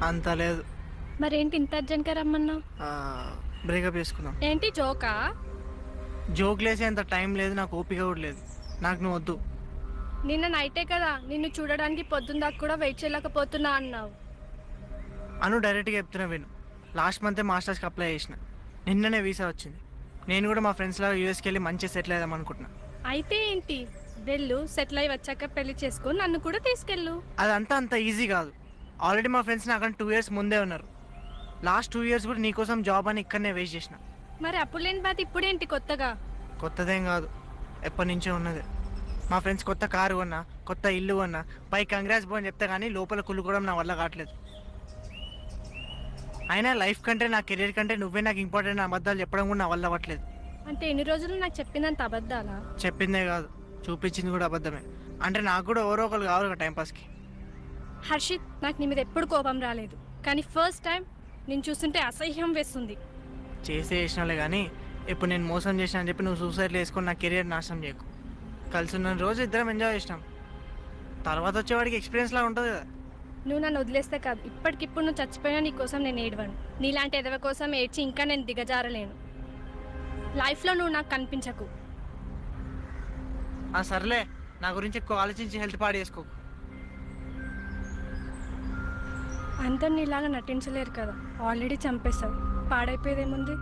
అంత లేదు. మరేంటి ఇంత అర్జెంట్గా రమ్మన్నావు? బ్రేకప్ చేసుకుందాం. ఏంటి జోకా? జోక్ లేసేంత టైం లేదు, నాకు ఓపిక కూడా లేదు. నాకు నువ్వు వద్దు. నిన్న నైటే కదా నిన్ను చూడడానికి పొద్దున్న కూడా వెయిట్ చేయలేకపోతున్నా అన్నావు. అను డైరెక్ట్గా చెప్తున్నా విను. లాస్ట్ మంతే మాస్టర్స్కి అప్లై చేసిన. నిన్ననే వీసా వచ్చింది. నేను కూడా మా ఫ్రెండ్స్ లాగా యూఎస్కి వెళ్ళి మంచిగా సెటిల్ అవుదాం అనుకుంటున్నా. అయితే ఏంటి, వెళ్ళు, సెటిల్ అయి వచ్చాక పెళ్లి చేసుకో, నన్ను కూడా తీసుకెళ్ళు. అదంతా అంత ఈజీ కాదు. ఆల్రెడీ మా ఫ్రెండ్స్ నాకన్నా 2 years ముందే ఉన్నారు. లాస్ట్ 2 years కూడా నీకోసం జాబ్ అని ఇక్కడనే వేస్ట్ చేసిన. మరి అప్పుడు లేని బాధ ఇప్పుడేంటి కొత్తగా? కొత్తదేం కాదు, ఎప్పటి నుంచో ఉన్నదే. మా ఫ్రెండ్స్ కొత్త కారు కొన్నా, కొత్త ఇల్లు కొన్నా, పై కంగ్రాట్స్ బో అని చెప్తే కానీ లోపల కుళ్ళుకోవడం నా వల్ల కావట్లేదు. అయినా లైఫ్ కంటే నా కెరీర్ కంటే నువ్వే నాకు ఇంపార్టెంట్ అబద్ధాలు చెప్పడం కూడా నా వల్ల అవ్వట్లేదు. అంటే ఎన్ని రోజులు నాకు చెప్పిందంత అబద్ధాలా? చెప్పిందే కాదు, చూపించింది కూడా అబద్ధమే. అంటే నాకు కూడా ఎవరో ఒకరు కావాలి కదా టైంపాస్కి. హర్షిత్, నాకు నీ మీద ఎప్పుడు కోపం రాలేదు, కానీ ఫస్ట్ టైం నేను చూస్తుంటే అసహ్యం వేస్తుంది. చేసినాలే కానీ ఇప్పుడు నేను మోసం చేసిన అని చెప్పి నువ్వు సూసైడ్లు వేసుకొని నా కెరీర్ నాశనం చేయకు. కలిసి ఉన్న రోజు ఇద్దరం ఎంజాయ్ చేసినాం, తర్వాత వచ్చేవాడికి ఎక్స్పీరియన్స్ లా ఉంటుంది కదా. నువ్వు నన్ను వదిలేస్తే కాదు, ఇప్పటికిప్పుడు నువ్వు చచ్చిపోయినా నీ కోసం నేను ఏడవను. నీలాంటి ఎదవ కోసం ఏడ్చి ఇంకా నేను దిగజారలేను. లైఫ్లో నువ్వు నాకు కనిపించకు. సర్లే, నా గురించి ఎక్కువ ఆలోచించి హెల్త్ పాడు చేసుకోకు. అందరు నీలాగా నటించలేరు కదా, ఆల్రెడీ చంపేశావు, పాడైపోయేదేముంది.